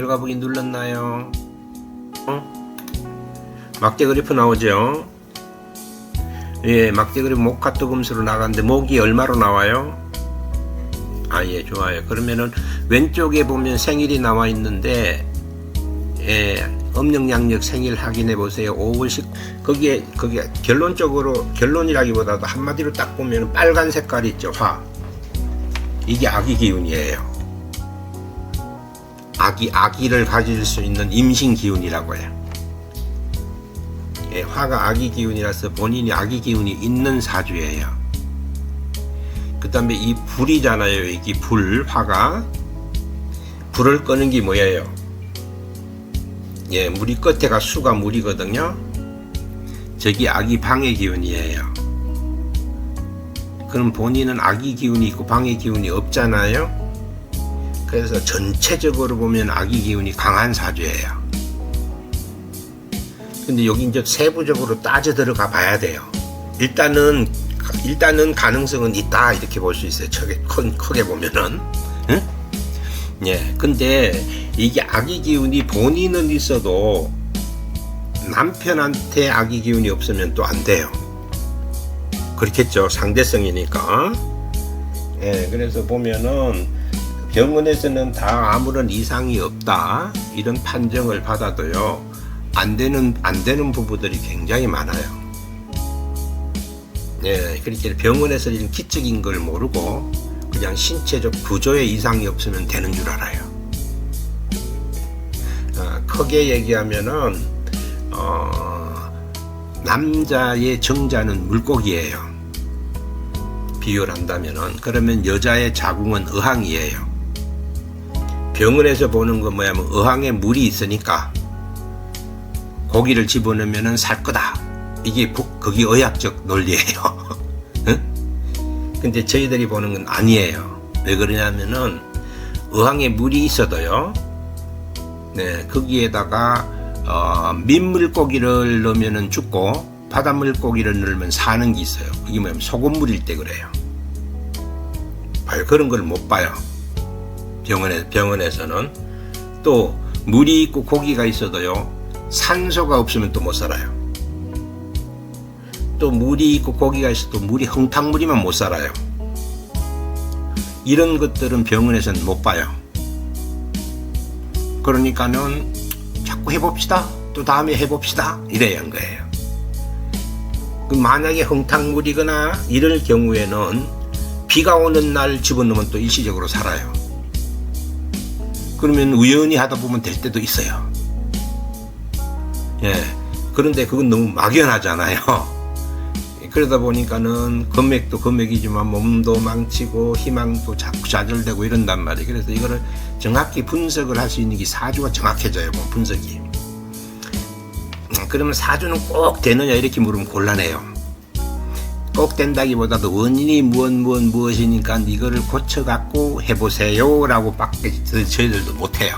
들어가 보기 눌렀나요? 막대 그래프 나오죠? 예, 막대 그래프 목화토 금수로 나가는데 목이 얼마로 나와요? 아, 예, 좋아요. 그러면은 왼쪽에 보면 생일이 나와 있는데, 예, 음력양력 생일 확인해 보세요. 5월 10, 거기에 결론이라기보다도 한마디로 딱 보면 빨간 색깔이 있죠, 화. 이게 아기 기운이에요. 아기를 가질 수 있는 임신 기운이라고 해요. 예, 화가 아기 기운이라서 본인이 아기 기운이 있는 사주예요. 그 다음에 이 불이잖아요. 이게 화가. 불을 끄는 게 뭐예요? 예, 물이 끝에가 수가 물이거든요. 저기 아기 방해 기운이에요. 그럼 본인은 아기 기운이 있고 방해 기운이 없잖아요. 그래서 전체적으로 보면 아기 기운이 강한 사주예요. 근데 여기 이제 세부적으로 따져 들어가 봐야 돼요. 일단은 가능성은 있다 이렇게 볼 수 있어요. 크게 보면은. 응? 예. 근데 이게 아기 기운이 본인은 있어도 남편한테 아기 기운이 없으면 또 안 돼요. 그렇겠죠. 상대성이니까. 예. 그래서 보면은 병원에서는 다 아무런 이상이 없다 이런 판정을 받아도요. 안 되는 부부들이 굉장히 많아요. 예, 그렇게 병원에서 이런 기적인 걸 모르고 그냥 신체적 구조에 이상이 없으면 되는 줄 알아요. 크게 얘기하면은 남자의 정자는 물고기예요. 비유를 한다면은. 그러면 여자의 자궁은 어항이에요. 병원에서 보는 건 뭐냐면 어항에 물이 있으니까 고기를 집어넣으면 살 거다. 이게 거기 의학적 논리예요. 응? 근데 저희들이 보는 건 아니에요. 왜 그러냐면은 어항에 물이 있어도요. 네, 거기에다가 민물고기를 넣으면 죽고 바닷물고기를 넣으면 사는 게 있어요. 그게 뭐냐면 소금물일 때 그래요. 봐요. 그런 걸 못 봐요. 병원에서는 또 물이 있고 고기가 있어도요. 산소가 없으면 또 못 살아요. 또 물이 있고 고기가 있어도 물이 흥탕물이면 못 살아요. 이런 것들은 병원에서는 못 봐요. 그러니까는 자꾸 해봅시다. 또 다음에 해봅시다. 이래야 하는 거예요. 만약에 흥탕물이거나 이럴 경우에는 비가 오는 날 집어넣으면 또 일시적으로 살아요. 그러면 우연히 하다 보면 될 때도 있어요. 예. 그런데 그건 너무 막연하잖아요. 그러다 보니까는 금액도 금액이지만 몸도 망치고 희망도 자꾸 좌절되고 이런단 말이에요. 그래서 이거를 정확히 분석을 할 수 있는 게 사주가 정확해져요. 분석이. 그러면 사주는 꼭 되느냐 이렇게 물으면 곤란해요. 꼭 된다기보다도 원인이 무엇이니까 이거를 고쳐갖고 해보세요 라고 밖에 저희들도 못해요.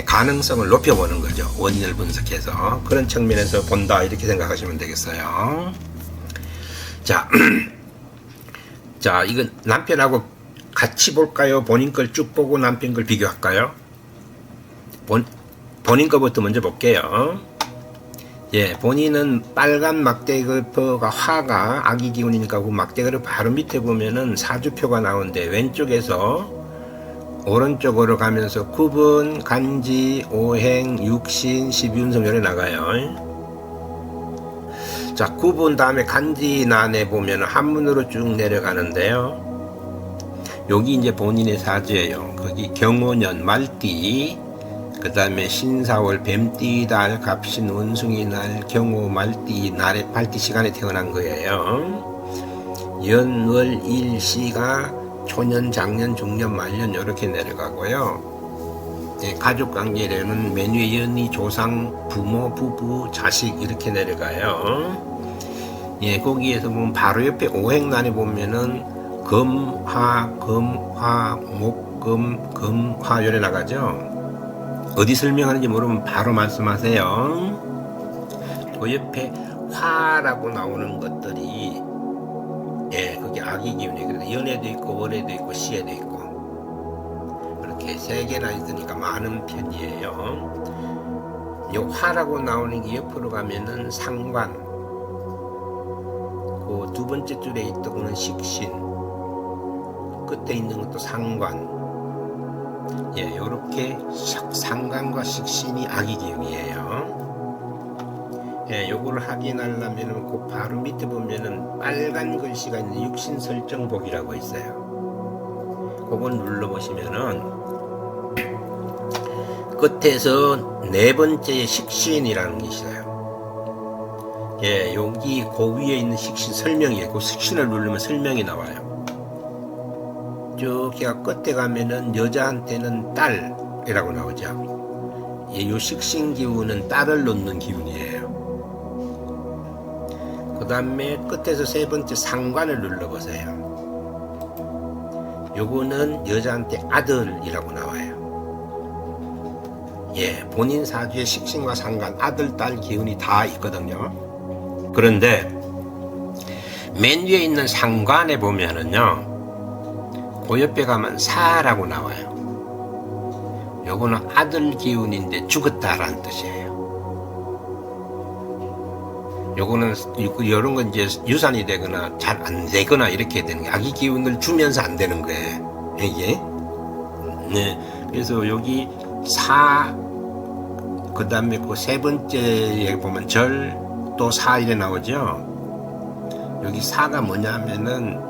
가능성을 높여보는 거죠. 원인을 분석해서. 그런 측면에서 본다 이렇게 생각하시면 되겠어요. 자, 자, 이건 남편하고 같이 볼까요? 본인 걸 쭉 보고 남편 걸 비교할까요? 본인 거부터 먼저 볼게요. 예, 본인은 빨간 막대 그래프가 화가 아기 기운이니까 그 막대 그래프 바로 밑에 보면은 사주표가 나오는데 왼쪽에서 오른쪽으로 가면서 구분, 간지, 오행, 육신, 12운성 요래 나가요. 자, 구분 다음에 간지 난에 보면 한문으로 쭉 내려가는데요. 여기 이제 본인의 사주예요. 거기 경호년, 말띠, 그 다음에 신사월, 뱀띠달, 갑신, 원숭이날, 경호, 말띠, 날에, 발띠 시간에 태어난 거예요. 연, 일, 시가 초년, 장년, 중년, 말년 이렇게 내려가고요. 예, 가족관계에는 맨위, 연이, 조상, 부모, 부부, 자식 이렇게 내려가요. 예, 거기에서 보면 바로 옆에 오행란에 보면은 금, 화, 목, 금, 화 요래 나가죠. 어디 설명하는지 모르면 바로 말씀하세요. 그 옆에 화라고 나오는 것들이 예, 그게 아기 기운이에요. 그래서 연에도 있고 월에도 있고 시에도 있고 그렇게 이렇게 세 개나 있으니까 많은 편이에요. 요 화라고 나오는 게 옆으로 가면은 상관, 그 두 번째 줄에 있던 거는 식신, 끝에 있는 것도 상관. 예, 요렇게 상관과 식신이 아기 기운이에요. 예, 요거를 확인하려면은 그 바로 밑에 보면은 빨간 글씨가 있는 육신 설정복이라고 있어요. 그걸 눌러보시면은 끝에서 네 번째 식신이라는 게 있어요. 예, 여기 그 위에 있는 식신 설명이에요. 그 식신을 누르면 설명이 나와요. 저기가 끝에 가면은 여자한테는 딸이라고 나오죠. 예, 요 식신 기운은 딸을 놓는 기운이에요. 그 다음에 끝에서 세 번째 상관을 눌러보세요. 요거는 여자한테 아들이라고 나와요. 예, 본인 사주에 식신과 상관, 아들, 딸 기운이 다 있거든요. 그런데 맨 위에 있는 상관에 보면은요, 그 옆에 가면 사라고 나와요. 요거는 아들 기운인데 죽었다라는 뜻이에요. 요거는 이런 건 이제 유산이 되거나 잘 안 되거나 이렇게 되는 게, 아기 기운을 주면서 안 되는 거예요. 이게. 네. 그래서 여기 사, 그 다음에 그 세 번째에 보면 절, 또 사 이래 나오죠. 여기 사가 뭐냐면은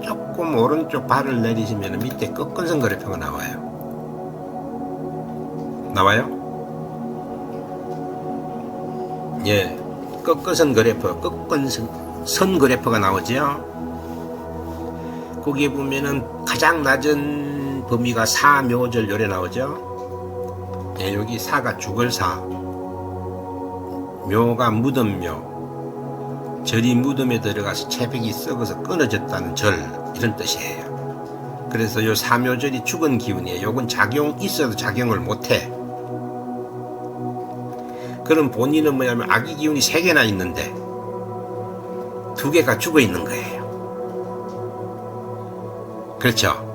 조금 오른쪽 발을 내리시면 밑에 꺾은선 그래프가 나와요. 나와요? 예, 꺾은선 그래프, 꺾은선 그래프가 나오죠. 거기에 보면은 가장 낮은 범위가 사묘절 요래 나오죠. 예, 여기 사가 죽을 사, 묘가 무덤묘, 절이 무덤에 들어가서 체백이 썩어서 끊어졌다는 절, 이런 뜻이에요. 그래서 요 사묘절이 죽은 기운이에요. 요건 작용 있어도 작용을 못해. 그럼 본인은 뭐냐면 아기 기운이 3개나 있는데 2개가 죽어 있는 거예요. 그렇죠?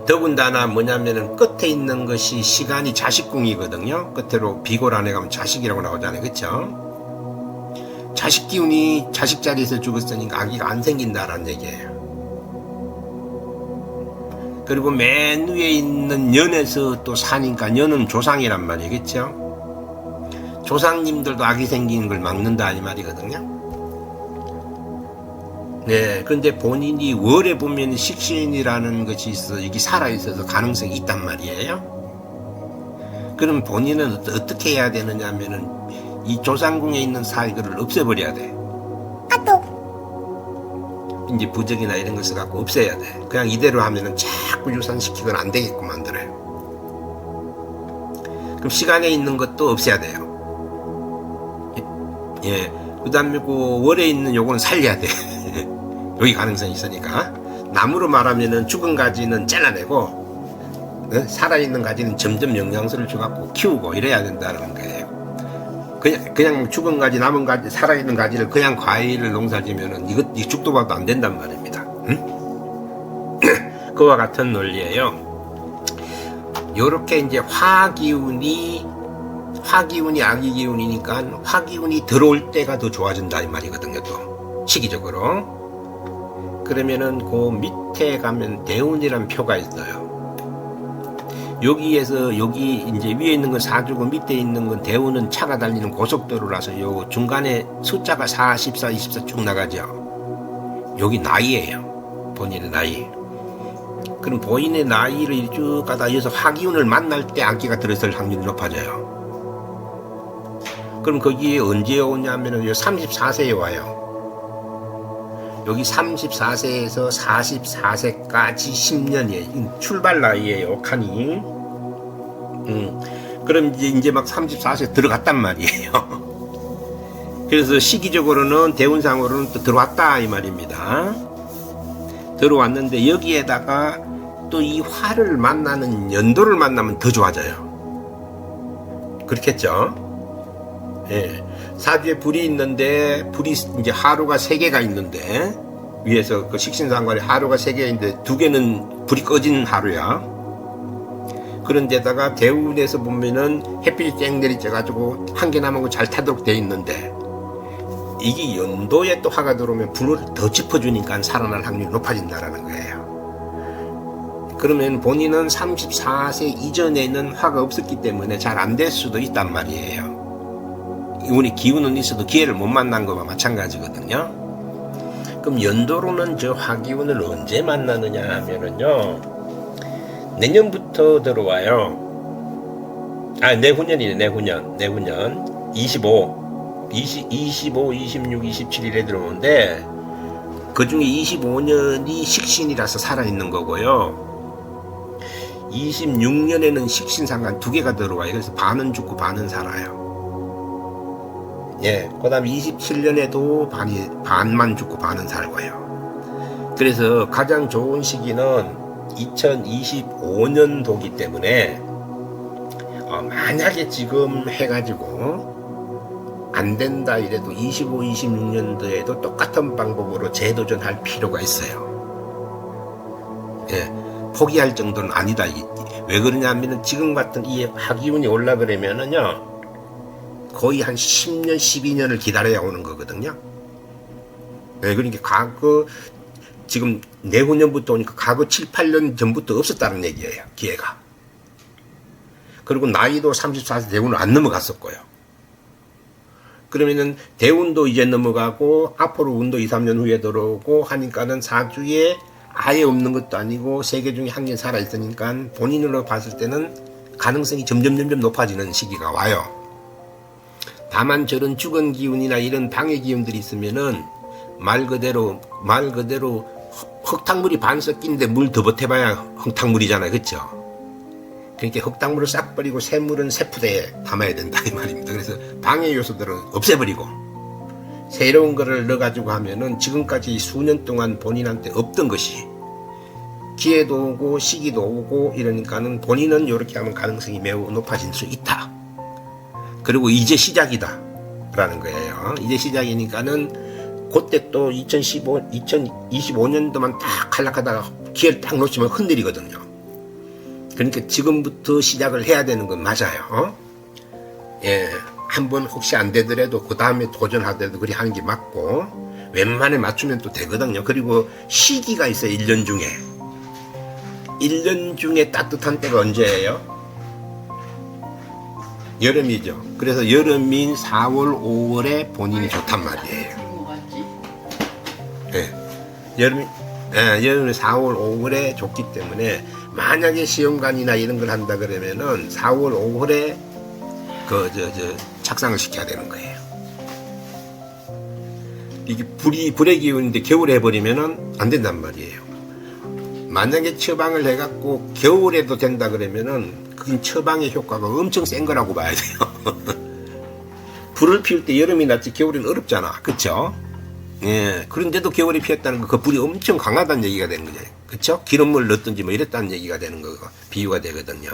더군다나 뭐냐면은 끝에 있는 것이 시간이 자식궁이거든요. 끝으로 비골 안에 가면 자식이라고 나오잖아요. 그렇죠? 자식 기운이 자식 자리에서 죽었으니까 아기가 안 생긴다라는 얘기예요. 그리고 맨 위에 있는 년에서 또 사니까 년은 조상이란 말이겠죠. 조상님들도 아기 생기는 걸 막는다 이 말이거든요. 네, 근데 본인이 월에 보면 식신이라는 것이 있어, 여기 살아있어서 가능성이 있단 말이에요. 그럼 본인은 어떻게 해야 되느냐 하면은 이 조상궁에 있는 사이거를 없애버려야 돼. 이제 부적이나 이런 것을 갖고 없애야 돼. 그냥 이대로 하면은 자꾸 유산시키거나 안 되게끔 만들어요. 그럼 시간에 있는 것도 없애야 돼요. 예. 그 다음에 그 월에 있는 요거는 살려야 돼. 여기 가능성이 있으니까. 나무로 말하면은 죽은 가지는 잘라내고, 살아있는 가지는 점점 영양소를 줘갖고 키우고 이래야 된다는 거예요. 그냥 죽은 가지, 남은 가지, 살아있는 가지를 그냥 과일을 농사지면은 이거 죽도 봐도 안 된단 말입니다. 응? 그와 같은 논리예요. 요렇게 이제 화기운이 아기 기운이니까 화기운이 들어올 때가 더 좋아진다 이 말이거든요. 또 시기적으로. 그러면은 그 밑에 가면 대운이란 표가 있어요. 여기에서 여기 이제 위에 있는 건 사주고 밑에 있는 건 대운은 차가 달리는 고속도로라서 요 중간에 숫자가 44, 24 쭉 나가죠. 여기 나이예요. 본인의 나이. 그럼 본인의 나이를 쭉 가다 여기서 화기운을 만날 때 아기가 들어설 확률이 높아져요. 그럼 거기에 언제 오냐면은 요 34세에 와요. 여기 34세에서 44세까지 10년이에요. 출발 나이에요, 칸이. 그럼 이제 막 34세 들어갔단 말이에요. 그래서 시기적으로는, 대운상으로는 또 들어왔다, 이 말입니다. 들어왔는데 여기에다가 또 이 화를 만나는 연도를 만나면 더 좋아져요. 그렇겠죠? 예. 사주에 불이 있는데, 불이 이제 하루가 3개가 있는데, 위에서 그 식신상관에 하루가 3개 있는데 2개는 불이 꺼진 하루야. 그런데다가 대운에서 보면은 햇빛이 쨍 내리쬐가지고 한 개 남은 거 잘 타도록 돼 있는데, 이게 연도에 또 화가 들어오면 불을 더 짚어주니까 살아날 확률이 높아진다라는 거예요. 그러면 본인은 34세 이전에는 화가 없었기 때문에 잘 안 될 수도 있단 말이에요. 운이 기운은 있어도 기회를 못 만난 거와 마찬가지거든요. 그럼 연도로는 저 화기운을 언제 만나느냐 하면은요, 내년부터 들어와요. 내후년이네. 내후년 25, 26, 27일에 들어오는데, 그 중에 25년이 식신이라서 살아있는 거고요. 26년에는 식신상관 두 개가 들어와요. 그래서 반은 죽고 반은 살아요. 그 다음 27년에도 반만 죽고 반은 살고요. 그래서 가장 좋은 시기는 2025년도기 때문에, 만약에 지금 해가지고 안 된다 이래도 25, 26년도에도 똑같은 방법으로 재도전할 필요가 있어요. 포기할 정도는 아니다. 왜 그러냐면은 지금 같은 이 화기운이 올라 그러면은요, 거의 한 10년, 12년을 기다려야 오는 거거든요. 그러니까 지금 내후년부터 오니까 과거 7, 8년 전부터 없었다는 얘기예요. 기회가. 그리고 나이도 34세 대운을 안 넘어갔었고요. 그러면은 대운도 이제 넘어가고 앞으로 운도 2, 3년 후에 들어오고 하니까는 사주에 아예 없는 것도 아니고 3개 중에 한 개 살아있으니까 본인으로 봤을 때는 가능성이 점점 높아지는 시기가 와요. 다만 저런 죽은 기운이나 이런 방해 기운들이 있으면은 말 그대로 흙탕물이 반 섞인데 물 더 보태봐야 흙탕물이잖아요. 그쵸? 그러니까 흙탕물을 싹 버리고 새물은 새푸대에 담아야 된다 이 말입니다. 그래서 방해 요소들은 없애버리고 새로운 거를 넣어가지고 하면은 지금까지 수년 동안 본인한테 없던 것이 기회도 오고 시기도 오고 이러니까는 본인은 이렇게 하면 가능성이 매우 높아질 수 있다. 그리고 이제 시작이다 라는 거예요. 이제 시작이니까는 그때 또 2025년도만 딱 탈락하다가 기회를 딱 놓치면 흔들리거든요. 그러니까 지금부터 시작을 해야 되는 건 맞아요. 한번 혹시 안 되더라도 그 다음에 도전하더라도 그리 하는 게 맞고, 웬만해 맞추면 또 되거든요. 그리고 시기가 있어요. 1년 중에 따뜻한 때가 언제예요? 여름이죠. 그래서 여름인 4월, 5월에 본인이 좋단 말이에요. 여름이 4월, 5월에 좋기 때문에 만약에 시험관이나 이런 걸 한다 그러면은 4월, 5월에 착상을 시켜야 되는 거예요. 이게 불의 기운인데 겨울에 해버리면은 안 된단 말이에요. 만약에 처방을 해갖고 겨울에도 된다 그러면은 그건 처방의 효과가 엄청 센 거라고 봐야 돼요. 불을 피울 때 여름이 낫지 겨울에는 어렵잖아. 그쵸? 그런데도 겨울에 피웠다는 거, 그 불이 엄청 강하다는 얘기가 되는 거죠. 그쵸? 기름물 넣었든지 뭐 이랬다는 얘기가 되는 거고, 비유가 되거든요.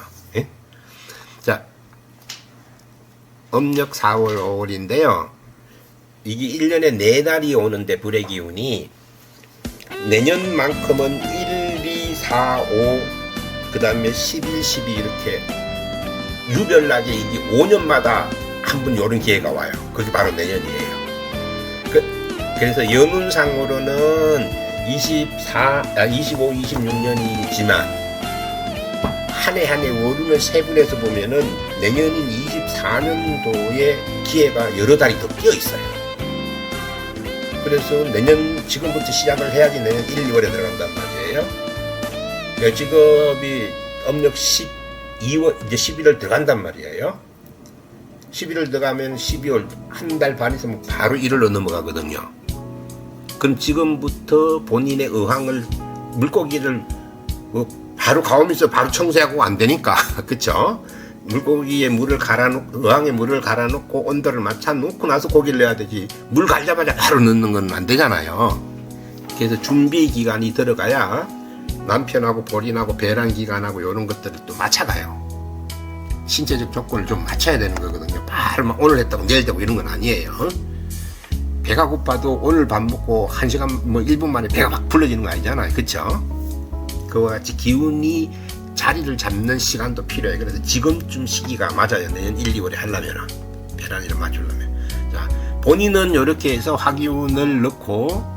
자, 음력 4월, 5월인데요. 이게 1년에 4달이 오는데, 불의 기운이 내년만큼은 1, 2, 4, 5, 그 다음에 11, 12 이렇게 유별나게 이게 5년마다 한 번 요런 기회가 와요. 그게 바로 내년이에요. 그래서 연운상으로는 25, 26년이지만 한 해 한 해 오르면 세분해서 보면은 내년인 24년도에 기회가 여러 달이 더 끼어 있어요. 그래서 내년 지금부터 시작을 해야지 내년 1, 2월에 들어간단 말이에요. 직업이 음력 12월 이제 11월 들어간단 말이에요. 11월 들어가면 12월 한 달 반 있으면 바로 1월로 넘어가거든요. 그럼 지금부터 본인의 의황을 물고기를 바로 가오면서 바로 청소하고 안 되니까 그쵸? 물고기에 물을 갈아놓고 의황에 물을 갈아놓고 온도를 맞춰놓고 나서 고기를 넣어야 되지 물 갈자마자 바로 넣는 건 안 되잖아요. 그래서 준비 기간이 들어가야 남편하고 본인하고 배란 기간하고 이런 것들을 또 맞춰가요. 신체적 조건을 좀 맞춰야 되는 거거든요. 바로 막 오늘 했다고 내일 되고 이런 건 아니에요. 배가 고파도 오늘 밥 먹고 1시간 뭐 1분 만에 배가 막 불러지는 거 아니잖아요. 그쵸? 그와 같이 기운이 자리를 잡는 시간도 필요해. 그래서 지금쯤 시기가 맞아요. 내년 1, 2월에 하려면 배란이를 맞추려면. 자, 본인은 이렇게 해서 화기운을 넣고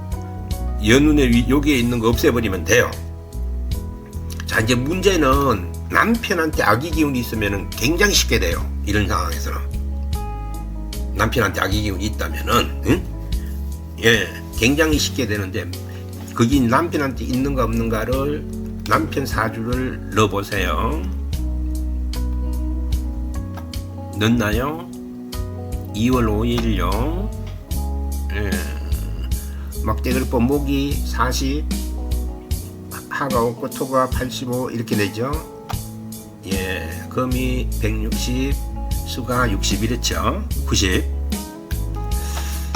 연운의 여기에 있는 거 없애버리면 돼요. 자, 이제 문제는 남편한테 악의 기운이 있으면 굉장히 쉽게 돼요. 이런 상황에서는 남편한테 악의 기운이 있다면은, 응? 예, 굉장히 쉽게 되는데, 거기 남편한테 있는가 없는가를 남편 사주를 넣어보세요. 넣나요? 2월 5일요. 예. 막대글보 목이 40, 하가 없고 토가 85 이렇게 되죠. 예, 금이 160, 수가 60 이랬죠. 90.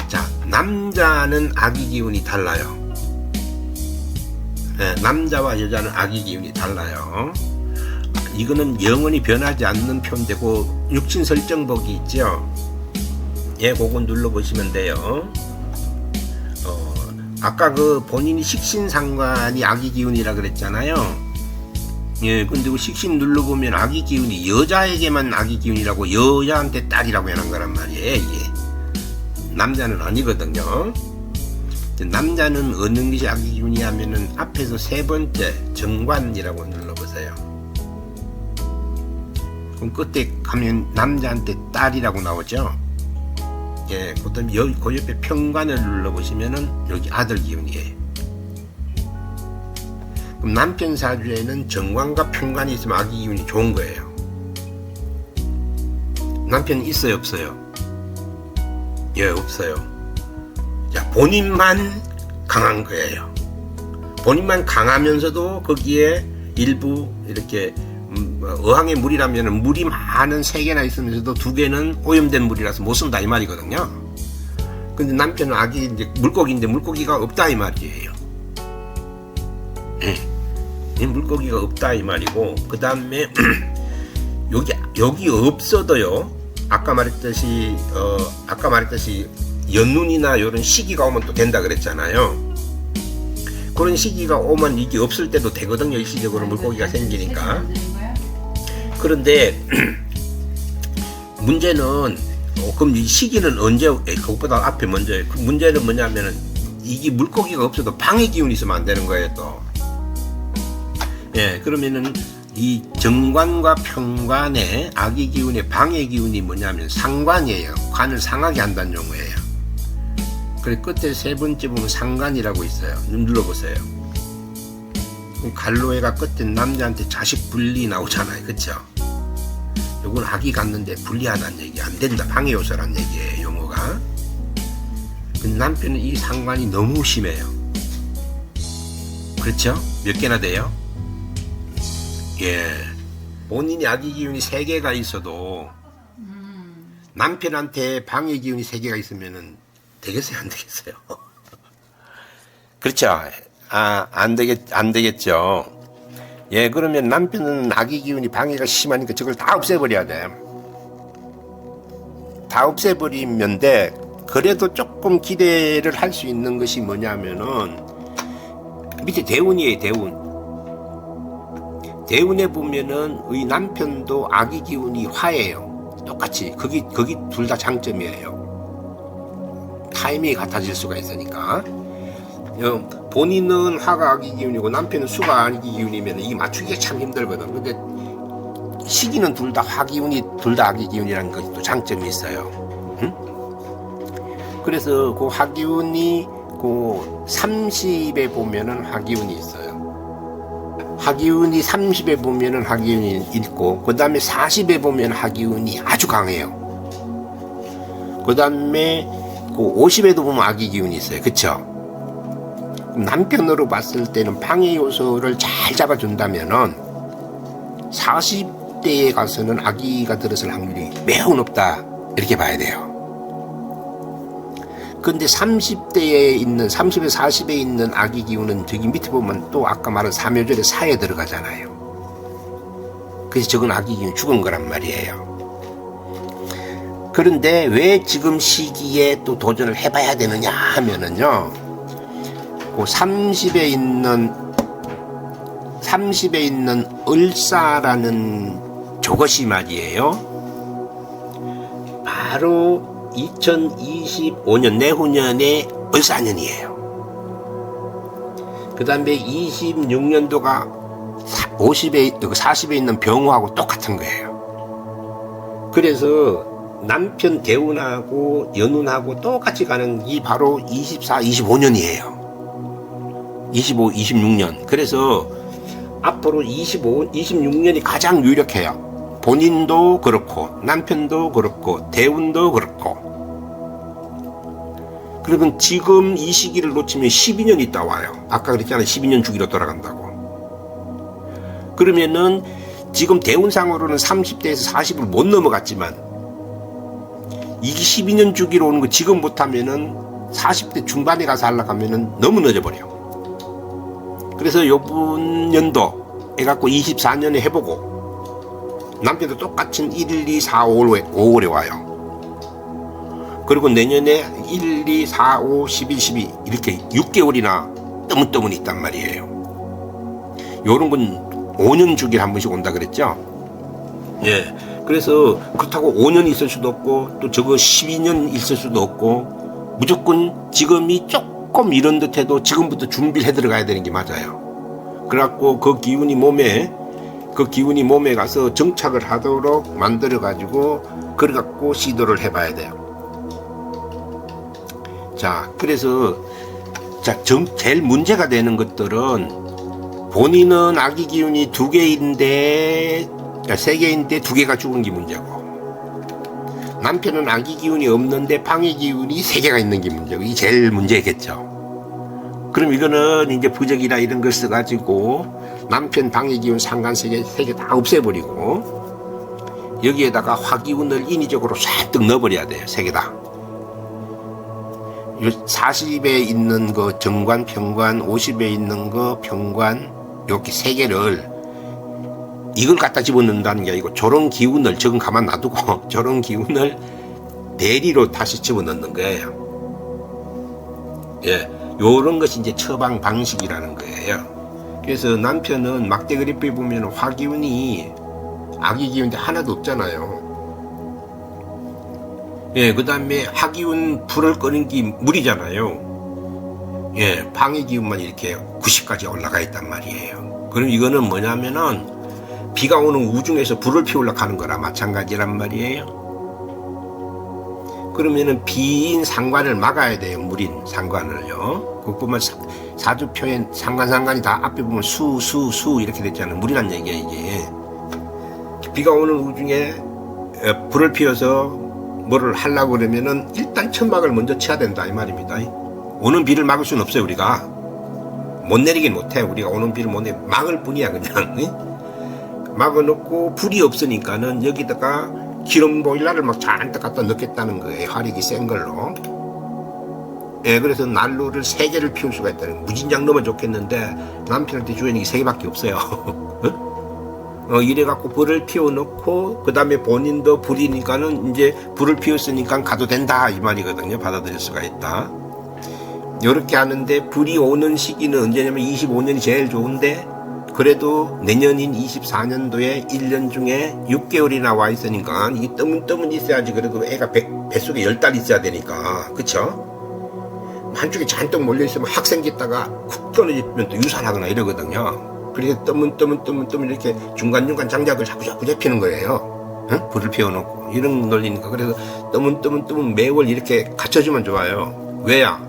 자, 남자는 악의 기운이 달라요. 예, 남자와 여자는 악의 기운이 달라요. 이거는 영원히 변하지 않는 표인데고 육신 설정복이 있죠. 예, 그거 눌러보시면 돼요. 아까 그 본인이 식신상관이 악의 기운이라 그랬잖아요. 예, 근데 그 식신 눌러보면 악의 기운이 여자에게만 악의 기운이라고 여자한테 딸이라고 해놓은 거란 말이에요. 이게 남자는 아니거든요. 남자는 어느 것이 악의 기운이 하면은 앞에서 세 번째 정관이라고 눌러보세요. 그럼 끝에 가면 남자한테 딸이라고 나오죠. 예, 그다음 그 옆에 평관을 눌러보시면은 여기 아들 기운이에요. 그럼 남편 사주에는 정관과 평관이 있으면 악의 기운이 좋은 거예요. 남편 있어요, 없어요? 예, 없어요. 자, 본인만 강한 거예요. 본인만 강하면서도 거기에 일부 이렇게 어항의 물이라면 물이 많은 3개나 있으면서도 2개는 오염된 물이라서 못 쓴다 이 말이거든요. 근데 남편은 악이 이제 물고기인데 물고기가 없다 이 말이에요. 물고기가 없다 이 말이고, 그 다음에 여기 없어도요. 아까 말했듯이 연눈이나 이런 시기가 오면 또 된다 그랬잖아요. 그런 시기가 오면 이게 없을 때도 되거든요. 일시적으로 물고기가 생기니까. 그런데 문제는 그럼 이 시기는 언제? 그것보다 앞에 먼저. 그 문제는 뭐냐면은 이게 물고기가 없어도 방해 기운이 있으면 안 되는 거예요 또. 예, 그러면은 이 정관과 평관의 악의 기운의 방해 기운이 뭐냐면 상관이에요. 관을 상하게 한다는 용어예요. 그래 끝에 세 번째 보면 상관이라고 있어요. 눌러보세요. 갈로에가 끝에 남자한테 자식 분리 나오잖아요. 그쵸? 요건 악이 갔는데 분리하다는 얘기 안 된다. 방해 요소란 얘기예요. 용어가. 근데 남편은 이 상관이 너무 심해요. 그렇죠? 몇 개나 돼요? 예. 본인이 악의 기운이 3개가 있어도 남편한테 방해 기운이 3개가 있으면은 되겠어요? 안 되겠어요? 그렇죠? 안 되겠죠. 예, 그러면 남편은 악의 기운이 방해가 심하니까 저걸 다 없애버려야 돼. 다 없애버리면 돼. 그래도 조금 기대를 할 수 있는 것이 뭐냐면은 밑에 대운이에요, 대운. 대운에 보면은 의 남편도 악의 기운이 화예요. 똑같이. 거기 둘 다 장점이에요. 타이밍이 같아질 수가 있으니까. 본인은 화가 악의 기운이고 남편은 수가 악의 기운이면 이 맞추기가 참 힘들거든. 근데 시기는 둘 다 화기운이 둘 다 악의 기운이라는 것이 또 장점이 있어요. 응? 그래서 그 화기운이 그 30에 보면은 화기운이 있어요. 화기운이 30에 보면은 화기운이 있고, 그 다음에 40에 보면 화기운이 아주 강해요. 그 다음에 그 50에도 보면 악의 기운이 있어요. 그쵸? 남편으로 봤을 때는 방해 요소를 잘 잡아준다면은 40대에 가서는 악의가 들었을 확률이 매우 높다. 이렇게 봐야 돼요. 근데 30대에 있는, 30에 40에 있는 악의 기운은 저기 밑에 보면 또 아까 말한 삼요절의 사에 들어가잖아요. 그래서 저건 악의 기운이 죽은 거란 말이에요. 그런데 왜 지금 시기에 또 도전을 해봐야 되느냐 하면은요, 그 30에 있는 30에 있는 을사라는 저것이 말이에요. 바로 2025년 내후년에 을사년이에요. 그 다음에 26년도가 40에 있는 병호하고 똑같은 거예요. 그래서 남편 대운하고 연운하고 똑같이 가는 게 바로 24, 25년이에요. 25, 26년. 그래서 앞으로 26년이 가장 유력해요. 본인도 그렇고 남편도 그렇고 대운도 그렇고. 그러면 지금 이 시기를 놓치면 12년 있다 와요. 아까 그랬잖아요. 12년 주기로 돌아간다고. 그러면은 지금 대운상으로는 30대에서 40을 못 넘어갔지만 이게 12년 주기로 오는 거 지금 못하면은 40대 중반에 가서 하려고 하면은 너무 늦어버려. 그래서 요번 연도 해갖고 24년에 해보고 남편도 똑같은 1, 2, 4, 5월에 와요. 그리고 내년에 1, 2, 4, 5, 11, 12 이렇게 6개월이나 뜨문뜨문 있단 말이에요. 요런 건 5년 주기를 한 번씩 온다 그랬죠. 예. 그래서 그렇다고 5년 있을 수도 없고 또 저거 12년 있을 수도 없고 무조건 지금이 조금 이런 듯해도 지금부터 준비를 해 들어가야 되는 게 맞아요. 그래갖고 그 기운이 몸에 가서 정착을 하도록 만들어 가지고 그래갖고 시도를 해봐야 돼요. 자, 그래서 제일 문제가 되는 것들은 본인은 아기 기운이 2개인데 3개인데 2개가 죽은 게 문제고 남편은 아기 기운이 없는데 방해 기운이 3개가 있는 게 문제고 이게 제일 문제겠죠. 그럼 이거는 이제 부적이나 이런 걸 써가지고 남편 방해 기운 상간 3개 다 없애버리고 여기에다가 화기운을 인위적으로 싹 넣어버려야 돼요. 3개 다. 40에 있는 거 정관, 평관, 50에 있는 거 평관 이렇게 3개를 이걸 갖다 집어넣는다는 게 아니고 저런 기운을 지금 가만 놔두고 저런 기운을 대리로 다시 집어넣는 거예요. 예, 요런 것이 이제 처방 방식이라는 거예요. 그래서 남편은 막대 그래프에 보면 화기운이 아기 기운인데 하나도 없잖아요. 예, 그 다음에 화기운 불을 끄는 게 물이잖아요. 예, 방해 기운만 이렇게 90까지 올라가 있단 말이에요. 그럼 이거는 뭐냐면은 비가 오는 우중에서 불을 피우려고 하는 거라 마찬가지란 말이에요. 그러면은 비인 상관을 막아야 돼요. 물인 상관을요. 그거 보면 사주표에 상관이 다 앞에 보면 수 이렇게 됐잖아요. 물이란 얘기야 이게. 비가 오는 우중에 불을 피워서 뭐를 하려고 그러면은 일단 천막을 먼저 쳐야 된다 이 말입니다. 오는 비를 막을 수는 없어요. 우리가 못 내리긴 못해. 우리가 오는 비를 못 내 막을 뿐이야 그냥. 막아놓고 불이 없으니까는 여기다가 기름 보일러를 막 잔뜩 갖다 넣겠다는 거예요. 화력이 센 걸로. 예, 그래서 난로를 3개를 피울 수가 있다는 거예요. 무진장 넣으면 좋겠는데 남편한테 주인이 3개밖에 없어요. 이래갖고 불을 피워놓고 그 다음에 본인도 불이니까는 이제 불을 피웠으니까 가도 된다 이 말이거든요. 받아들일 수가 있다. 이렇게 하는데 불이 오는 시기는 언제냐면 25년이 제일 좋은데 그래도 내년인 24년도에 1년 중에 6개월이나 와 있으니까 이게 뜨문뜨문 있어야지. 그래도 애가 뱃속에 10달 있어야 되니까 그쵸? 한쪽에 잔뜩 몰려있으면 확 생겼다가 쿡 떨어지면 또 유산하거나 이러거든요. 그래서 뜨문 이렇게 중간중간 장작을 자꾸 잡히는 거예요. 응? 불을 피워놓고 이런 논리니까. 그래서 뜨문 매월 이렇게 갖춰주면 좋아요. 왜야?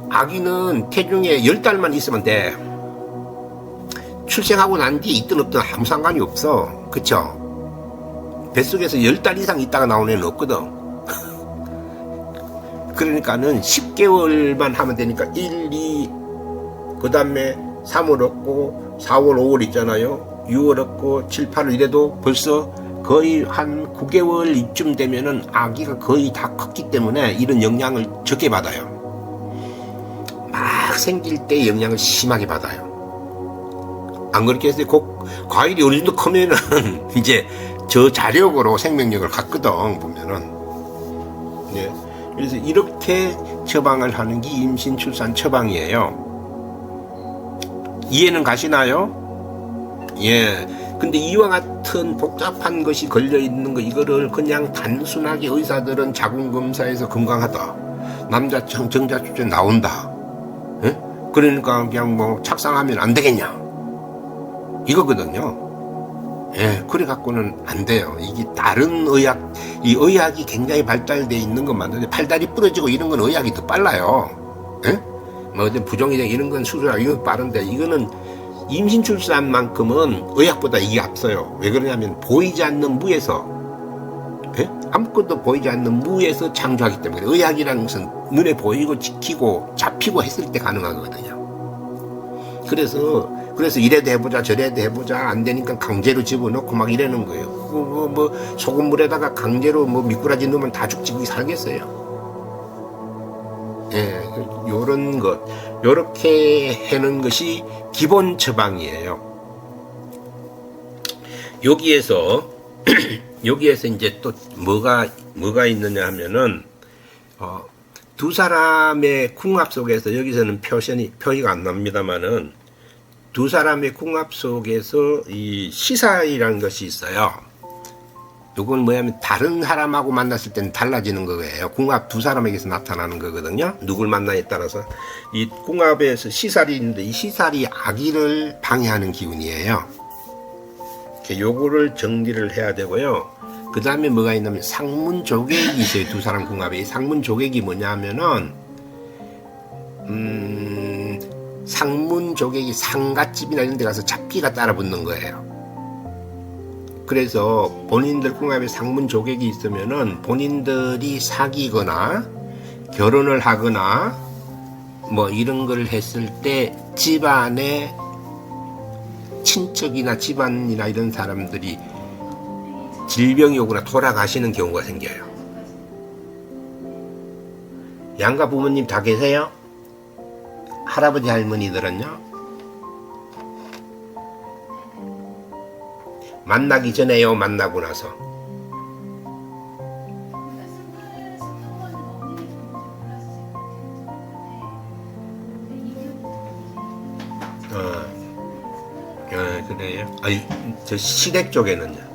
아기는 태중에 10달만 있으면 돼. 출생하고 난 뒤에 있든 없든 아무 상관이 없어. 그쵸? 뱃속에서 10달 이상 있다가 나오는 애는 없거든. 그러니까는 10개월만 하면 되니까 1, 2, 그 다음에 3월 없고 4월, 5월 있잖아요. 6월 없고 7, 8월 이래도 벌써 거의 한 9개월 이쯤 되면은 아기가 거의 다 컸기 때문에 이런 영향을 적게 받아요. 막 생길 때 영향을 심하게 받아요. 안 그렇게 했을 때 과일이 어느 정도 크면은 이제 저 자력으로 생명력을 갖거든 보면은. 예. 그래서 이렇게 처방을 하는 게 임신 출산 처방이에요. 이해는 가시나요? 예. 근데 이와 같은 복잡한 것이 걸려 있는 거, 이거를 그냥 단순하게 의사들은 자궁검사에서 건강하다, 남자 정자출제 나온다, 예? 그러니까 그냥 뭐 착상하면 안 되겠냐, 이거거든요. 예, 그래 갖고는 안 돼요. 이게 다른 의학, 이 의학이 굉장히 발달돼 있는 건 맞는데, 팔다리 부러지고 이런 건 의학이 더 빨라요. 예? 뭐 부종이장 이런 건 수술하고 이건 빠른데, 이거는 임신 출산만큼은 의학보다 이게 앞서요. 왜 그러냐면 보이지 않는 무에서, 예? 아무것도 보이지 않는 무에서 창조하기 때문에. 의학이라는 것은 눈에 보이고 지키고 잡히고 했을 때 가능하거든요. 그래서 이래도 해보자 저래도 해보자, 안 되니까 강제로 집어넣고 막 이러는 거예요. 뭐 소금물에다가 강제로 뭐 미꾸라지 넣으면 다 죽지, 그게 살겠어요. 예, 요런 것, 요렇게 해는 것이 기본 처방이에요. 여기에서 이제 또 뭐가 있느냐 하면은, 두 사람의 궁합 속에서, 여기서는 표시가 안 납니다만은, 두 사람의 궁합 속에서 이 시살이라는 것이 있어요. 이건 뭐냐면 다른 사람하고 만났을 때는 달라지는 거예요. 궁합 두 사람에게서 나타나는 거거든요. 누굴 만나에 따라서. 이 궁합에서 시살이 있는데, 이 시살이 아기를 방해하는 기운이에요. 요거를 정리를 해야 되고요. 그 다음에 뭐가 있냐면 상문조객이 있어요. 두 사람 궁합에. 이 상문조객이 뭐냐 하면은, 상문조객이 상갓집이나 이런 데 가서 잡기가 따라 붙는 거예요. 그래서 본인들 궁합에 상문조객이 있으면은 본인들이 사귀거나 결혼을 하거나 뭐 이런 걸 했을 때 집안에 친척이나 집안이나 이런 사람들이 질병이 오거나 돌아가시는 경우가 생겨요. 양가 부모님 다 계세요? 할아버지 할머니들은요? 만나기 전에요, 만나고 나서? 그래요? 아니, 저 시댁 쪽에는요?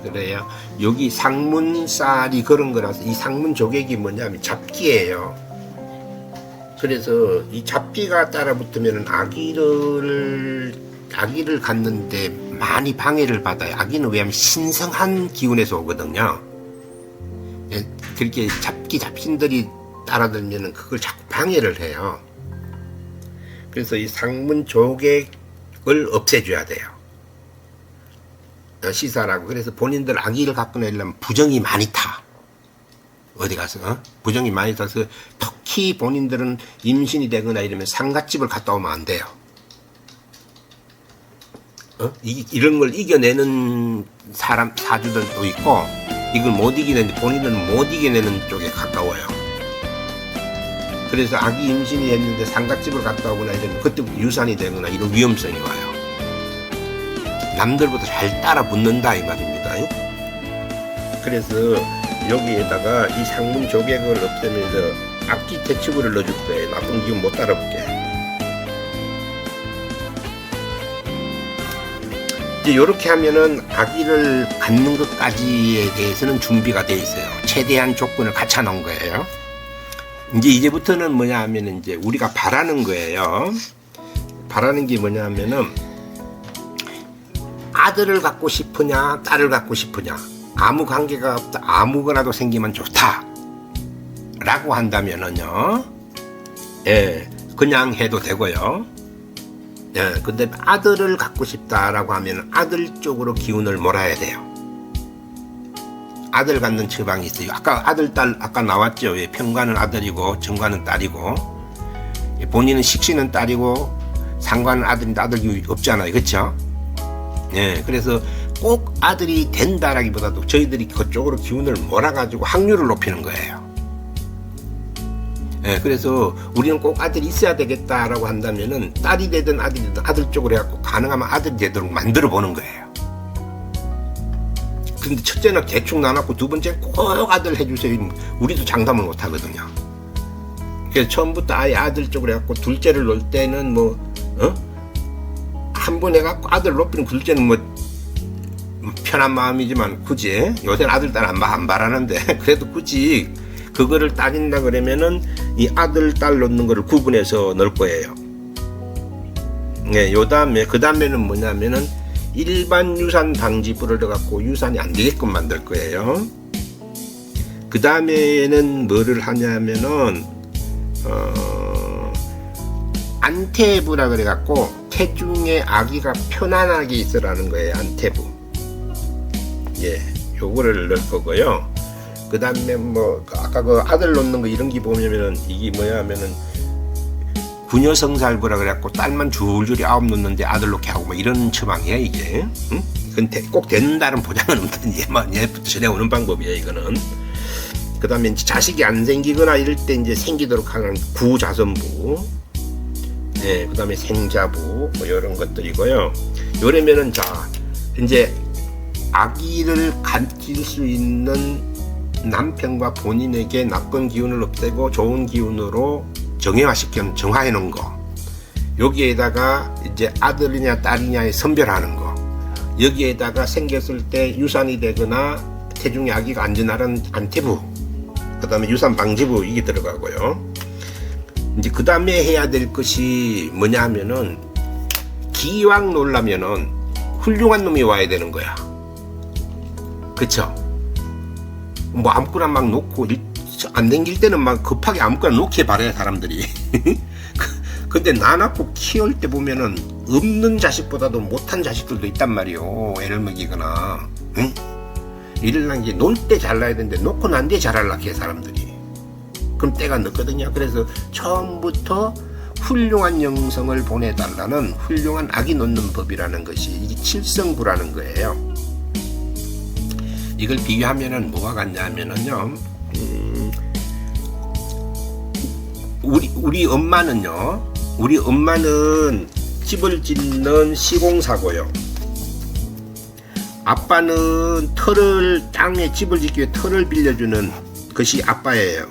그래요? 여기 상문살이 그런 거라서, 이 상문조객이 뭐냐면 잡기예요. 그래서 이 잡기가 따라 붙으면 아기를 갖는데 많이 방해를 받아요. 아기는 왜냐면 신성한 기운에서 오거든요. 예, 그렇게 잡신들이 따라들면 그걸 자꾸 방해를 해요. 그래서 이 상문조객을 없애줘야 돼요. 시사라고. 그래서 본인들 아기를 갖고 내려면 부정이 많이 타. 어디 가서 부정이 많이 타서, 특히 본인들은 임신이 되거나 이러면 상갓집을 갔다 오면 안 돼요. 이런 걸 이겨내는 사주들도 있고, 이걸 못 이겨내는데 본인들은 못 이겨내는 쪽에 가까워요. 그래서 아기 임신이 됐는데 상갓집을 갔다 오거나 이러면 그때부터 유산이 되거나 이런 위험성이 와요. 남들보다 잘 따라 붙는다 이 말입니다. 그래서 여기에다가 이 상문조객을 없애면서 악기 퇴치구를 넣어줄 거예요. 나쁜 기운 못 따라붙게. 이제 이렇게 하면은 아기를 갖는 것까지에 대해서는 준비가 돼 있어요. 최대한 조건을 갖춰 놓은 거예요. 이제부터는 뭐냐 하면은 이제 우리가 바라는 거예요. 바라는 게 뭐냐 하면은, 아들을 갖고 싶으냐 딸을 갖고 싶으냐, 아무 관계가 없다, 아무거나도 생기면 좋다 라고 한다면은요, 예, 그냥 해도 되고요. 예, 근데 아들을 갖고 싶다라고 하면 아들 쪽으로 기운을 몰아야 돼요. 아들 갖는 처방이 있어요. 아까 아들 딸 아까 나왔죠. 예, 평관은 아들이고 정관은 딸이고, 본인은 식신은 딸이고 상관은 아들인데 아들 기운이 없잖아요. 그렇죠? 예, 그래서 꼭 아들이 된다라기보다도 저희들이 그쪽으로 기운을 몰아가지고 확률을 높이는 거예요. 예, 그래서 우리는 꼭 아들이 있어야 되겠다라고 한다면은 딸이 되든 아들이 되든 아들 쪽으로 해갖고 가능하면 아들이 되도록 만들어 보는 거예요. 근데 첫째는 대충 나눴고 두 번째는 꼭 아들 해주세요. 우리도 장담을 못 하거든요. 그래서 처음부터 아예 아들 쪽으로 해갖고 둘째를 놓을 때는 뭐 한 번 해갖고 아들 높이는 둘째는 뭐 편한 마음이지만 굳이 요새는 아들 딸 안 바라는데 그래도 굳이 그거를 따진다 그러면은 이 아들 딸 놓는 거를 구분해서 넣을 거예요. 네, 그 다음에는 뭐냐면은 일반 유산 방지부를 넣어갖고 유산이 안 되게끔 만들 거예요. 그 다음에는 뭐를 하냐면은 안태부라 그래갖고 태중에 아기가 편안하게 있으라는 거예요. 안태부. 예, 요거를 넣을 거고요. 그 다음에 뭐 아까 그 아들 놓는 거 이런 게 보면은 이게 뭐야 하면은 부녀성살부라 그래갖고 딸만 줄줄이 9 놓는데 아들 놓게 하고 뭐 이런 처방이야 이게. 응? 근데 꼭 된다는 보장은 없는 얘부터 전해오는 방법이에요 이거는. 그 다음에 자식이 안 생기거나 이럴 때 이제 생기도록 하는 구자선부. 예, 그 다음에 생자부 뭐 이런 것들이고요. 요러면은 자 이제 아기를 가질 수 있는 남편과 본인에게 나쁜 기운을 없애고 좋은 기운으로 정화해 놓은 거. 여기에다가 이제 아들이냐 딸이냐에 선별하는 거. 여기에다가 생겼을 때 유산이 되거나 태중에 아기가 안전하는 안태부. 그 다음에 유산 방지부 이게 들어가고요. 이제 그 다음에 해야 될 것이 뭐냐 하면은 기왕 놀라면은 훌륭한 놈이 와야 되는 거야. 그쵸? 뭐 아무거나 막 놓고 안 댕길 때는 막 급하게 아무거나 놓게 바래 사람들이. 근데 나 낳고 키울 때 보면은 없는 자식보다도 못한 자식들도 있단 말이요. 애를 먹이거나. 응? 이럴랑 이제 놀 때 잘라야 되는데 놓고 난 뒤에 잘하려고 해 사람들이. 그럼 때가 늦거든요. 그래서 처음부터 훌륭한 영성을 보내달라는 훌륭한 아기 놓는 법이라는 것이 이게 칠성부라는 거예요. 이걸 비교하면은 뭐가 같냐면은요. 우리 엄마는요. 우리 엄마는 집을 짓는 시공사고요. 아빠는 땅에 집을 짓기 위해 털을 빌려주는 것이 아빠예요.